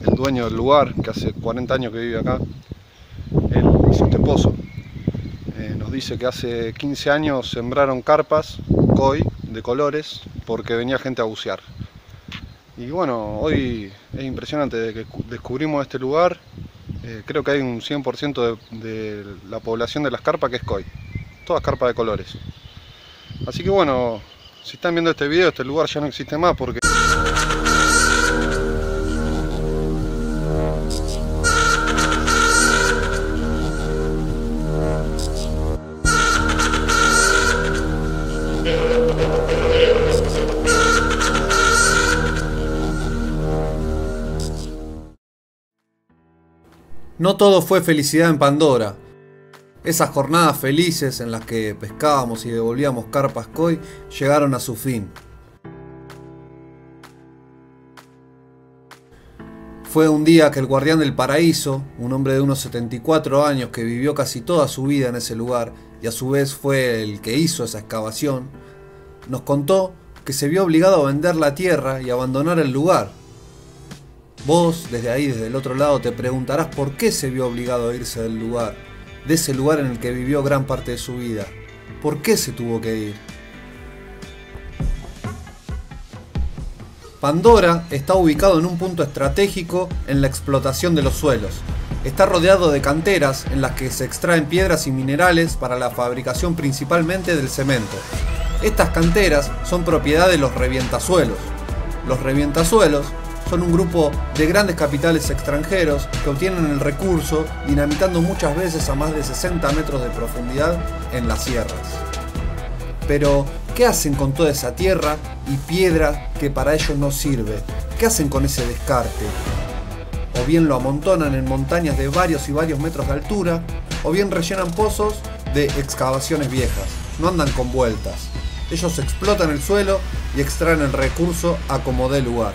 el dueño del lugar, que hace 40 años que vive acá, él hizo este pozo. Nos dice que hace 15 años sembraron carpas, koi, de colores, porque venía gente a bucear. Y bueno, hoy es impresionante, desde que descubrimos este lugar, creo que hay un 100% de la población de las carpas que es koi. Todas carpas de colores. Así que bueno, si están viendo este video, este lugar ya no existe más porque... No todo fue felicidad en Pandora. Esas jornadas felices en las que pescábamos y devolvíamos carpas koi llegaron a su fin. Fue un día que el guardián del paraíso, un hombre de unos 74 años que vivió casi toda su vida en ese lugar y a su vez fue el que hizo esa excavación, nos contó que se vio obligado a vender la tierra y abandonar el lugar. Vos, desde ahí, desde el otro lado, te preguntarás por qué se vio obligado a irse del lugar, de ese lugar en el que vivió gran parte de su vida. ¿Por qué se tuvo que ir? Pandora está ubicado en un punto estratégico en la explotación de los suelos. Está rodeado de canteras en las que se extraen piedras y minerales para la fabricación principalmente del cemento. Estas canteras son propiedad de los revientasuelos. Los revientasuelos son un grupo de grandes capitales extranjeros que obtienen el recurso dinamitando muchas veces a más de 60 metros de profundidad en las sierras. Pero, ¿qué hacen con toda esa tierra y piedra que para ellos no sirve? ¿Qué hacen con ese descarte? O bien lo amontonan en montañas de varios y varios metros de altura, o bien rellenan pozos de excavaciones viejas. No andan con vueltas. Ellos explotan el suelo y extraen el recurso a como dé lugar.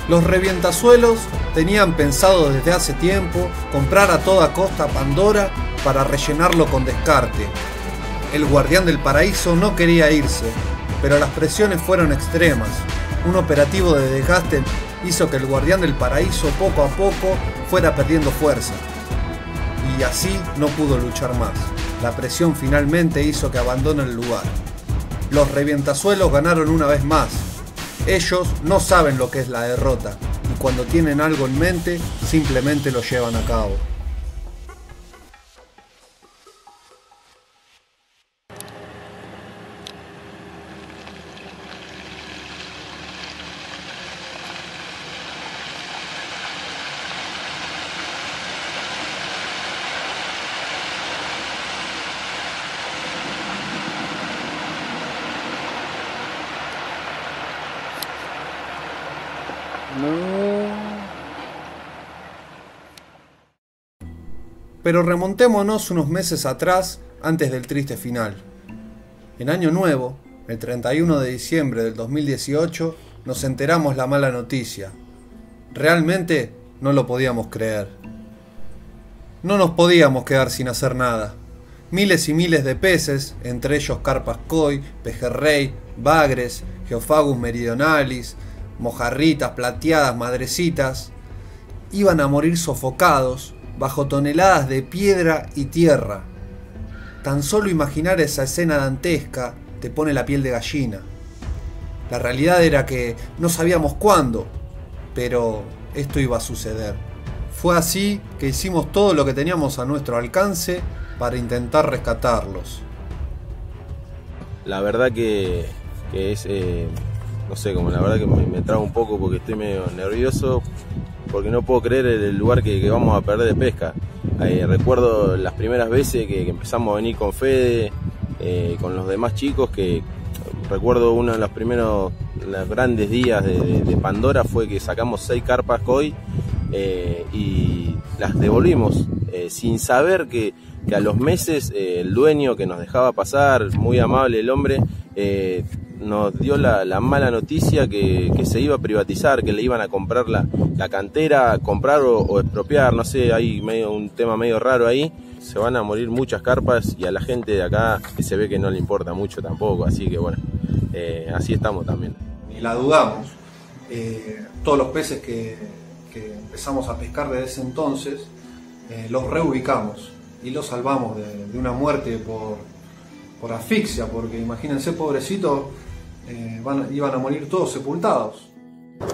Los revientasuelos tenían pensado desde hace tiempo comprar a toda costa Pandora para rellenarlo con descarte. El guardián del paraíso no quería irse, pero las presiones fueron extremas. Un operativo de desgaste hizo que el guardián del paraíso poco a poco fuera perdiendo fuerza. Y así no pudo luchar más. La presión finalmente hizo que abandone el lugar. Los revientasuelos ganaron una vez más. Ellos no saben lo que es la derrota, y cuando tienen algo en mente, simplemente lo llevan a cabo. Pero remontémonos unos meses atrás, antes del triste final. En Año Nuevo, el 31 de diciembre del 2018, nos enteramos la mala noticia. Realmente no lo podíamos creer. No nos podíamos quedar sin hacer nada. Miles y miles de peces, entre ellos carpas koi, pejerrey, bagres, geophagus meridionalis, mojarritas plateadas, madrecitas, iban a morir sofocados bajo toneladas de piedra y tierra. Tan solo imaginar esa escena dantesca te pone la piel de gallina. La realidad era que no sabíamos cuándo, pero esto iba a suceder. Fue así que hicimos todo lo que teníamos a nuestro alcance para intentar rescatarlos. La verdad que es, no sé, como la verdad que me traba un poco porque estoy medio nervioso, porque no puedo creer el lugar que vamos a perder de pesca. Recuerdo las primeras veces que empezamos a venir con Fede, con los demás chicos, que recuerdo uno de los grandes días de Pandora fue que sacamos 6 carpas koi y las devolvimos sin saber que a los meses el dueño que nos dejaba pasar, muy amable el hombre, nos dio la mala noticia que se iba a privatizar, que le iban a comprar la cantera, comprar o expropiar, no sé, hay un tema medio raro ahí. Se van a morir muchas carpas y a la gente de acá que se ve que no le importa mucho tampoco, así que bueno, así estamos también. Ni la dudamos. todos los peces que empezamos a pescar desde ese entonces, los reubicamos y los salvamos de una muerte por asfixia, porque imagínense, pobrecitos, iban a morir todos sepultados.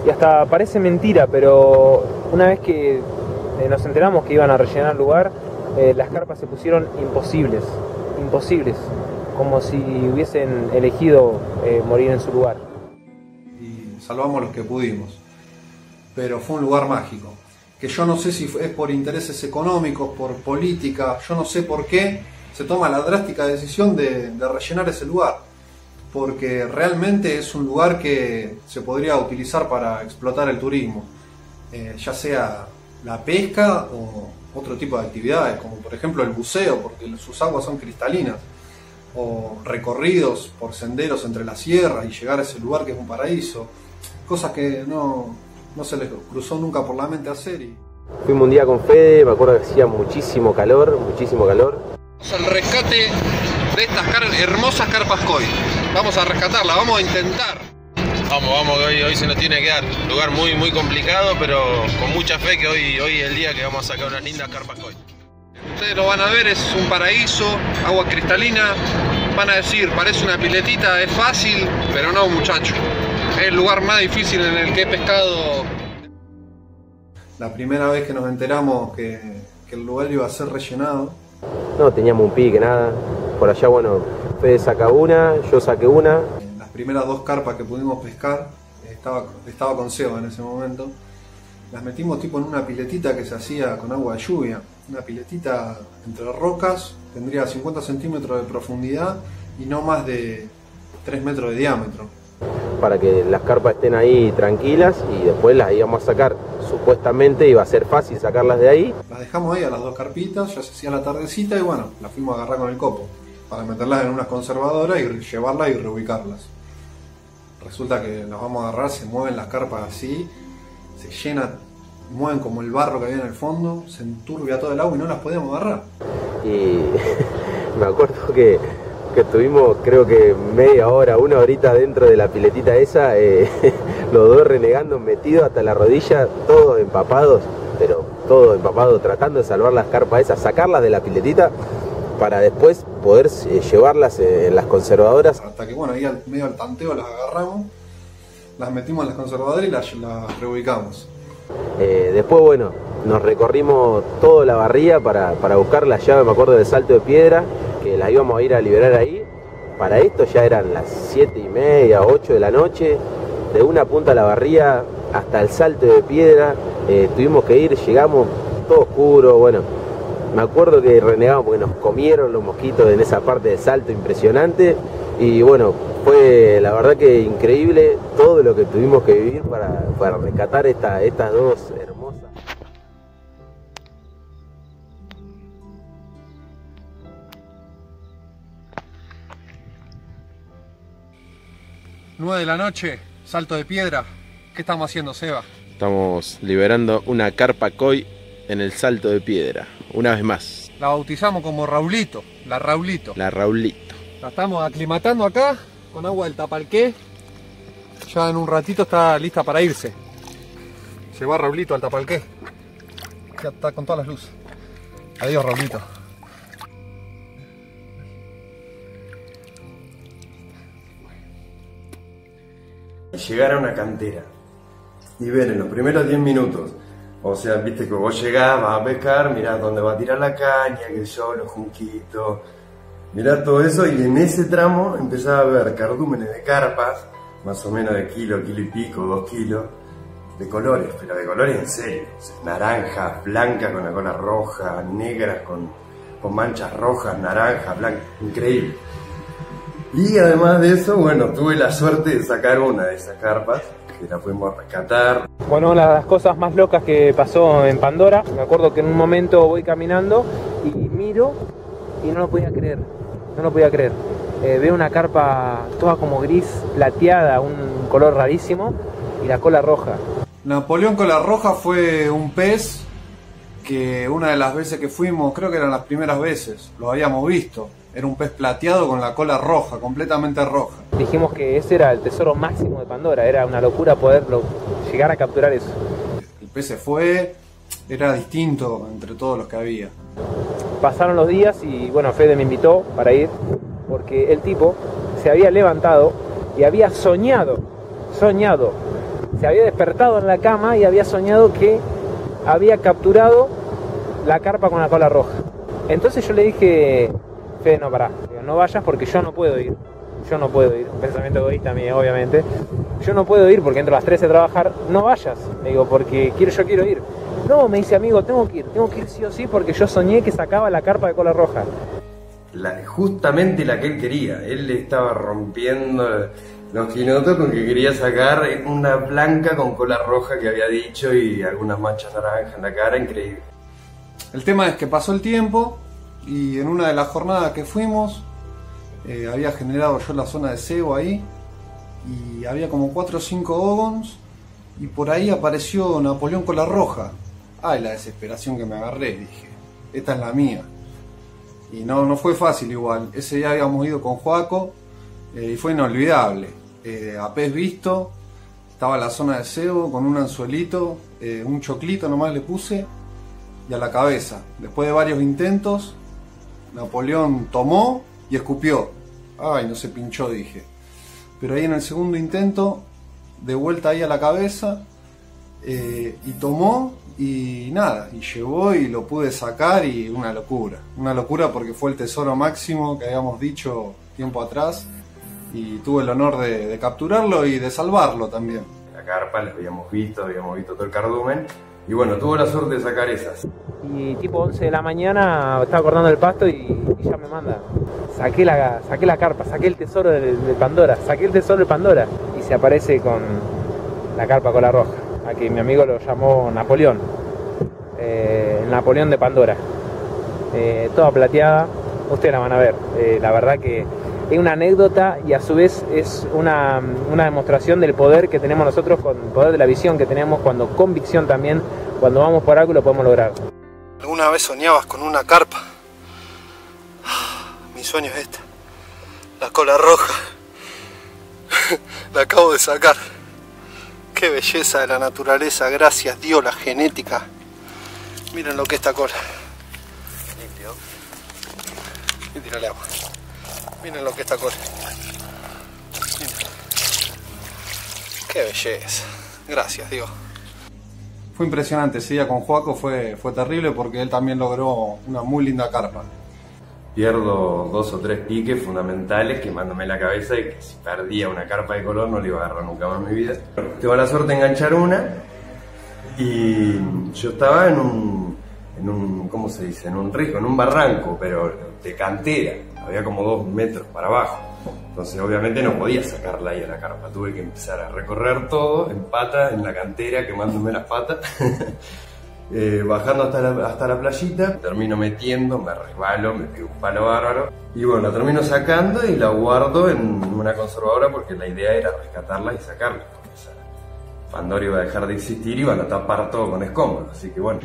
Y hasta parece mentira, pero una vez que nos enteramos que iban a rellenar el lugar, las carpas se pusieron imposibles, como si hubiesen elegido morir en su lugar. Y salvamos los que pudimos, pero fue un lugar mágico, que yo no sé si es por intereses económicos, por política, yo no sé por qué se toma la drástica decisión de rellenar ese lugar, porque realmente es un lugar que se podría utilizar para explotar el turismo, ya sea la pesca o otro tipo de actividades, como por ejemplo el buceo, porque sus aguas son cristalinas, o recorridos por senderos entre las sierras y llegar a ese lugar que es un paraíso, cosas que no se les cruzó nunca por la mente hacer. Fuimos un día con Fede, me acuerdo que hacía muchísimo calor. El rescate de estas hermosas carpas koi. Vamos a rescatarla, vamos a intentar. Vamos, hoy se nos tiene que dar. Lugar muy complicado, pero con mucha fe que hoy es el día que vamos a sacar unas lindas carpas koi. Ustedes lo van a ver, es un paraíso, agua cristalina. Van a decir, parece una piletita, es fácil, pero no, muchacho. Es el lugar más difícil en el que he pescado. La primera vez que nos enteramos que el lugar iba a ser rellenado, No teníamos un pique, nada. Por allá, bueno, Fede saca una, yo saqué una. las primeras 2 carpas que pudimos pescar, estaba con Seba en ese momento, las metimos tipo en una piletita que se hacía con agua de lluvia, una piletita entre rocas, tendría 50 centímetros de profundidad y no más de 3 metros de diámetro. Para que las carpas estén ahí tranquilas y después las íbamos a sacar. Supuestamente iba a ser fácil sacarlas de ahí. Las dejamos ahí a las 2 carpitas, ya se hacía la tardecita y bueno, las fuimos a agarrar con el copo para meterlas en unas conservadoras y llevarlas y reubicarlas. Resulta que las vamos a agarrar, se mueven las carpas así, se llenan, mueven como el barro que había en el fondo, se enturbia todo el agua y no las podíamos agarrar. Y me acuerdo que estuvimos creo que media hora, 1 horita dentro de la piletita esa, los dos renegando, metidos hasta la rodilla, todos empapados, pero todos empapados, tratando de salvar las carpas esas, sacarlas de la piletita para después poder llevarlas en las conservadoras. Hasta que bueno, ahí medio al tanteo las agarramos, las metimos en las conservadoras y las reubicamos. Después bueno, nos recorrimos toda la barría para buscar la llave, me acuerdo, del Salto de Piedra, que las íbamos a ir a liberar ahí. Para esto ya eran las 7:30, 8 de la noche, de una punta de la barría hasta el Salto de Piedra, tuvimos que ir, llegamos todo oscuro, bueno, me acuerdo que renegamos porque nos comieron los mosquitos en esa parte del salto, impresionante, y bueno, fue la verdad que increíble todo lo que tuvimos que vivir para rescatar estas 2 hermosas. Nueve de la noche, Salto de Piedra. ¿Qué estamos haciendo, Seba? Estamos liberando una carpa koi en el Salto de Piedra, una vez más. La bautizamos como Raulito, la Raulito. La Raulito. La estamos aclimatando acá con agua del Tapalqué. Ya en un ratito está lista para irse. Se va Raulito al Tapalqué. Ya está con todas las luces. Adiós, Raulito. Llegar a una cantera y ver en los primeros 10 minutos, o sea, viste que vos llegás, vas a pescar, mirás dónde va a tirar la caña, que yo, los junquitos, mirás todo eso, y en ese tramo empezás a ver cardúmenes de carpas, más o menos de kilo y pico, 2 kilos, de colores, pero de colores en serio, o sea, naranjas, blancas con la cola roja, negras con manchas rojas, naranjas, blancas, increíble. Y además de eso, bueno, tuve la suerte de sacar una de esas carpas, que la pudimos rescatar. Bueno, una de las cosas más locas que pasó en Pandora, me acuerdo que en un momento voy caminando y miro y no lo podía creer, veo una carpa toda como gris, plateada, un color rarísimo, y la cola roja. Napoleón Cola Roja fue un pez que una de las veces que fuimos, creo que eran las primeras veces, lo habíamos visto. Era un pez plateado con la cola roja, completamente roja. dijimos que ese era el tesoro máximo de Pandora, era una locura poderlo llegar a capturar eso. El pez se fue, era distinto entre todos los que había. Pasaron los días y bueno, Fede me invitó para ir, porque el tipo se había levantado y había soñado, se había despertado en la cama y había soñado que había capturado la carpa con la cola roja. Entonces yo le dije, Fede, no, pará, digo, no vayas porque yo no puedo ir, un pensamiento egoísta mío, obviamente, yo no puedo ir porque entro a las 13 a trabajar, no vayas, le digo, porque yo quiero ir. No, me dice, amigo, tengo que ir sí o sí porque yo soñé que sacaba la carpa de cola roja. Justamente la que él quería, él le estaba rompiendo los quinotos con que quería sacar una blanca con cola roja que había dicho y algunas manchas naranjas en la cara, increíble. El tema es que pasó el tiempo y en una de las jornadas que fuimos había generado yo la zona de cebo ahí y había como 4 o 5 ogons y por ahí apareció Napoleón cola roja. Ay, la desesperación que me agarré, dije, esta es la mía. Y no fue fácil igual, ese día habíamos ido con Joaco y fue inolvidable. A pez visto, estaba la zona de cebo con un anzuelito, un choclito nomás le puse y a la cabeza. Después de varios intentos, Napoleón tomó y escupió. Ay, no se pinchó, dije. Pero ahí en el segundo intento, de vuelta ahí a la cabeza, y tomó y nada, y llevó y lo pude sacar y una locura porque fue el tesoro máximo que habíamos dicho tiempo atrás y tuve el honor de capturarlo y de salvarlo también. La carpa, la habíamos visto todo el cardumen y bueno, tuvo la suerte de sacar esas. Y tipo 11 de la mañana estaba cortando el pasto y ya me manda, saqué la carpa, saqué el tesoro de Pandora, y se aparece con la carpa cola roja. Aquí mi amigo lo llamó Napoleón, el Napoleón de Pandora, toda plateada, ustedes la van a ver, la verdad que es una anécdota y a su vez es una demostración del poder que tenemos nosotros, con el poder de la visión que tenemos, cuando convicción también, cuando vamos por algo lo podemos lograr. ¿Alguna vez soñabas con una carpa? Mi sueño es esta, la cola roja, la acabo de sacar. Qué belleza de la naturaleza, gracias Dios, la genética. Miren lo que es esta cola. Limpio. Y tirale agua. Miren lo que es esta cola. Miren. Qué belleza. Gracias Dios. Fue impresionante, ese día con Joaco fue terrible porque él también logró una muy linda carpa. Pierdo 2 o 3 piques fundamentales quemándome la cabeza y que si perdía una carpa de color no le iba a agarrar nunca más en mi vida. Tengo la suerte de enganchar una y yo estaba en un ¿cómo se dice? En un risco, en un barranco, pero de cantera, había como 2 metros para abajo. Entonces obviamente no podía sacarla ahí a la carpa, tuve que empezar a recorrer todo en pata, en la cantera, quemándome las patas. Bajando hasta la playita, termino metiendo, me resbalo, me pego un palo bárbaro y bueno, la termino sacando y la guardo en una conservadora porque la idea era rescatarla y sacarla, porque Pandora iba a dejar de existir y iban a tapar todo con escombros, así que bueno.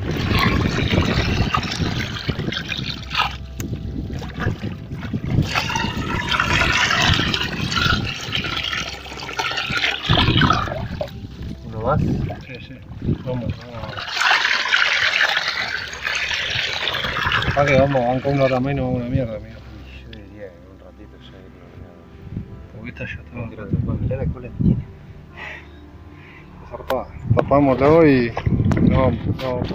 ¿Uno más? Sí, vamos. ¿Para qué vamos? Van con una hora menos, una mierda, amigo. Yo diría que en un ratito ya iría. Porque esta ya estaba. Mirá la cola que tiene. Zarpada. Tapámoslo y no vamos.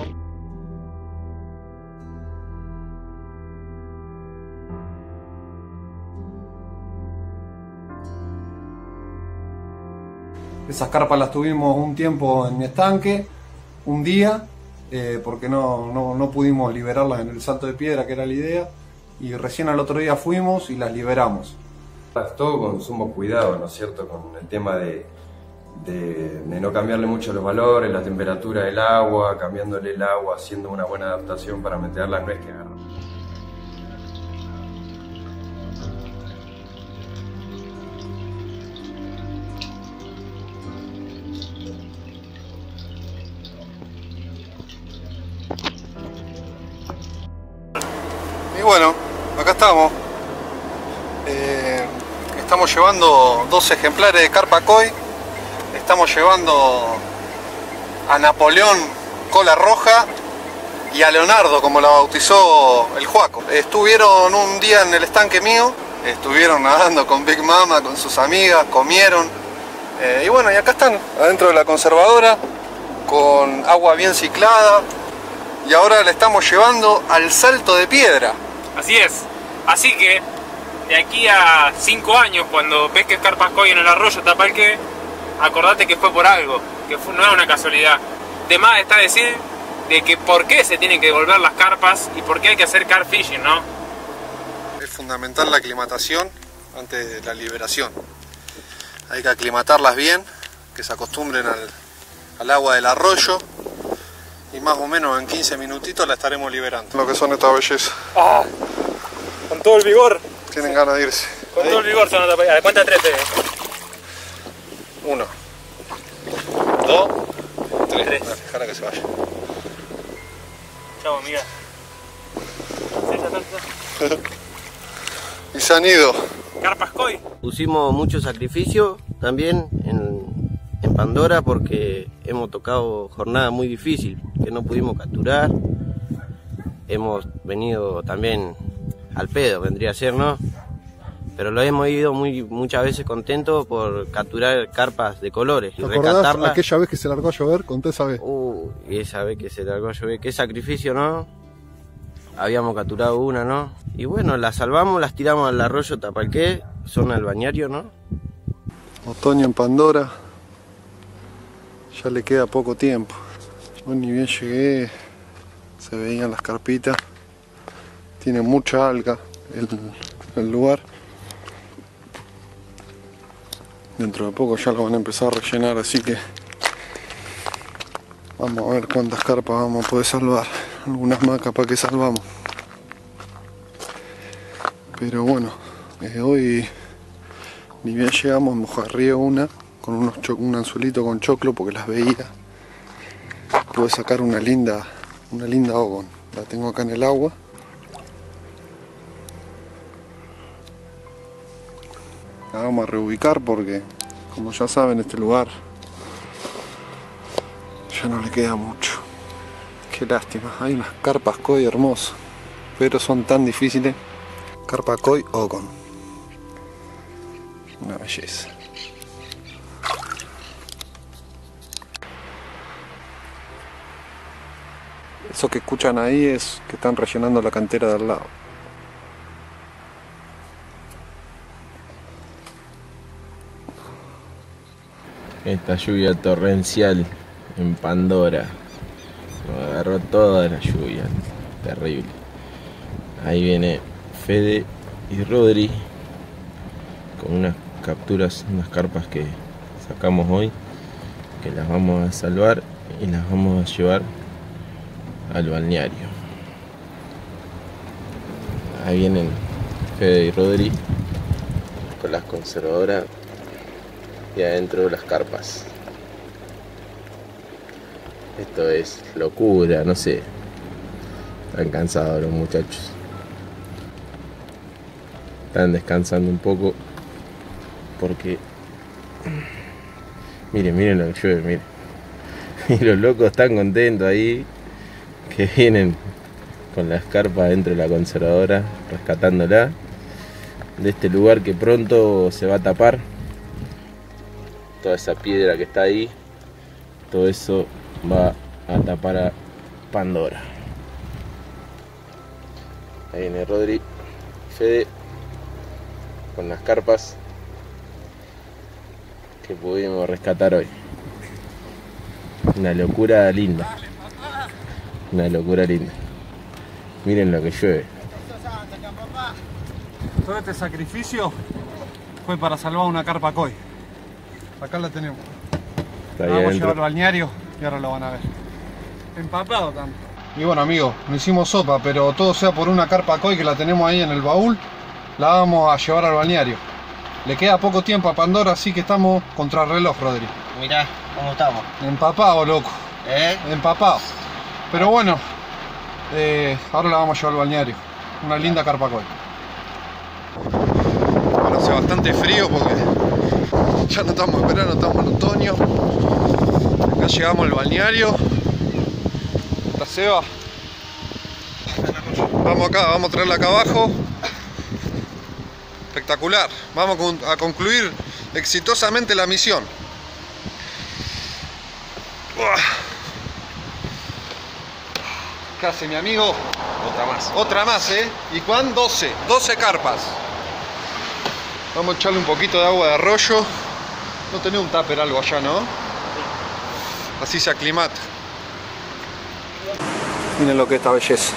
Esas carpas las tuvimos un tiempo en mi estanque, un día, porque no pudimos liberarlas en el salto de piedra, que era la idea, y recién al otro día fuimos y las liberamos. Todo con sumo cuidado, ¿no es cierto? Con el tema de no cambiarle mucho los valores, la temperatura del agua, cambiándole el agua, haciendo una buena adaptación para meterla, no es que agarra. Y bueno, acá estamos. Estamos llevando 2 ejemplares de carpa koi. Estamos llevando a Napoleón cola roja y a Leonardo, como la bautizó el Juaco. Estuvieron un día en el estanque mío, estuvieron nadando con Big Mama, con sus amigas, comieron. Y bueno, y acá están, adentro de la conservadora, con agua bien ciclada. Y ahora le estamos llevando al Salto de Piedra. Así es. Así que, de aquí a 5 años, cuando pesques carpas koi en el arroyo Tapalqué, acordate que fue por algo, que no es una casualidad. De más está decir de que por qué se tienen que devolver las carpas y por qué hay que hacer carp fishing, ¿no? Es fundamental la aclimatación antes de la liberación. Hay que aclimatarlas bien, que se acostumbren al agua del arroyo, y más o menos en 15 minutitos la estaremos liberando. Lo que son estas bellezas. ¡Ah! Con todo el vigor. Tienen ganas de irse. Con todo el vigor son las tapadas. Cuenta 3, 1, 2, 3. Déjala que se vaya. Chau, amiga. Y se han ido. Carpas koi. Pusimos mucho sacrificio también en Pandora porque hemos tocado jornada muy difícil, que no pudimos capturar. Hemos venido también al pedo, vendría a ser, ¿no? Pero lo hemos ido muchas veces contentos por capturar carpas de colores y ¿Te acordás rescatarlas. aquella vez que se largó a llover? Conté esa vez. Y esa vez que se largó a llover, qué sacrificio, ¿no? Habíamos capturado una, ¿no? Y bueno, las salvamos, las tiramos al arroyo Tapalqué, zona del Bañario, ¿no? Otoño en Pandora. Ya le queda poco tiempo. Yo ni bien llegué, se veían las carpitas. Tiene mucha alga el lugar. Dentro de poco ya lo van a empezar a rellenar, así que vamos a ver cuántas carpas vamos a poder salvar. Algunas más capaz que salvamos. Pero bueno, hoy ni bien llegamos, mojarrié una con un anzuelito con choclo porque las veía. Pude sacar una linda ogón. La tengo acá en el agua. La vamos a reubicar porque, como ya saben, este lugar ya no le queda mucho. Qué lástima. Hay unas carpas koi hermosas, pero son tan difíciles. Carpa koi ogón. Una belleza. Eso que escuchan ahí es que están rellenando la cantera de al lado. Esta lluvia torrencial en Pandora. Nos agarró toda la lluvia. Terrible. Ahí viene Fede y Rodri con unas capturas, unas carpas que sacamos hoy, que las vamos a salvar y las vamos a llevar al balneario. Ahí vienen Fede y Rodri con las conservadoras y adentro las carpas. Esto es locura, no sé. Están cansados los muchachos. Están descansando un poco porque miren lo que llueve, miren. Y los locos están contentos ahí, que vienen con las carpas dentro de la conservadora, rescatándola de este lugar que pronto se va a tapar. Toda esa piedra que está ahí, todo eso va a tapar a Pandora. Ahí viene Rodri, Fede, con las carpas que pudimos rescatar hoy. Una locura linda. Una locura linda. Miren lo que llueve. Todo este sacrificio fue para salvar una carpa koi. Acá la tenemos. Está ahí Vamos a adentro. llevarlo al balneario y ahora lo van a ver. Empapado también. Y bueno, amigos, no hicimos sopa, pero todo sea por una carpa koi que la tenemos ahí en el baúl, la vamos a llevar al balneario. Le queda poco tiempo a Pandora, así que estamos contra el reloj, Rodri. Mirá cómo estamos. Empapado, loco. Empapado. Pero bueno, ahora la vamos a llevar al balneario. Una linda carpa koi. Bueno, hace bastante frío porque ya no estamos en verano, estamos en otoño. Acá llegamos al balneario. ¿Está Seba? Vamos acá, vamos a traerla acá abajo. Espectacular. Vamos a concluir exitosamente la misión. ¿Qué hace mi amigo? Otra más. Otra más, ¿eh? ¿Y cuán? 12 carpas. Vamos a echarle un poquito de agua de arroyo. No tenés un tupper algo allá, ¿no? Así se aclimata. Miren lo que es esta belleza.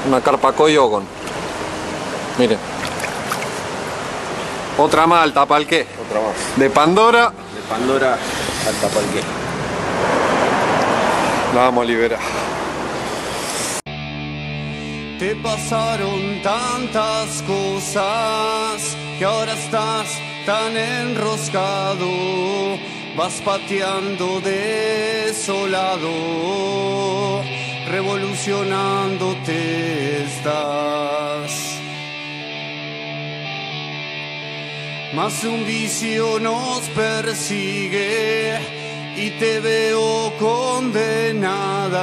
Una carpa Koi Ogon. Miren. Otra más al Tapalqué. Otra más. De Pandora. De Pandora al Tapalqué. La vamos a liberar. Te pasaron tantas cosas que ahora estás tan enroscado, vas pateando desolado, revolucionándote estás. Más un vicio nos persigue y te veo condenada.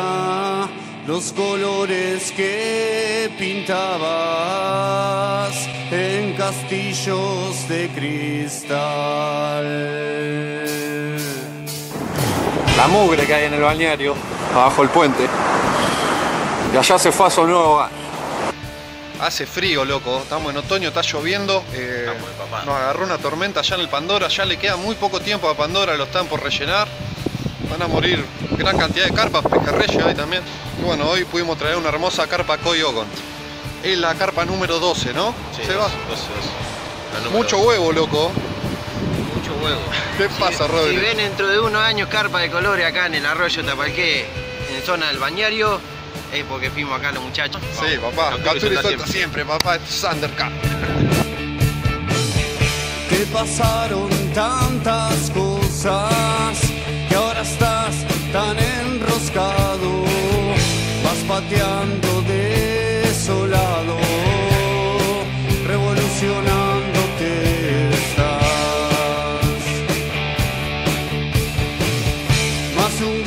Los colores que pintabas en castillos de cristal. La mugre que hay en el balneario, abajo el puente. Y allá se fue a su nuevo hogar. Hace frío, loco. Estamos en otoño, está lloviendo. Nos agarró una tormenta allá en el Pandora. Ya le queda muy poco tiempo a Pandora, lo están por rellenar. Van a morir gran cantidad de carpas, pejerreyes hay también. Y bueno, hoy pudimos traer una hermosa carpa Koi Ogon. Es la carpa número 12, ¿no? Sí, ¿Se va? 12. Mucho huevo, loco. Mucho huevo. ¿Qué pasa, Rodri? Si ven dentro de unos años carpa de colores acá en el arroyo Tapalqué, en zona del balneario, es porque fuimos acá los muchachos. Sí, papá. Captura y suelta siempre, papá. Esto es Undercut. Te pasaron tantas cosas que ahora estás tan enroscado, vas pateando desolado, revolucionándote estás. Más un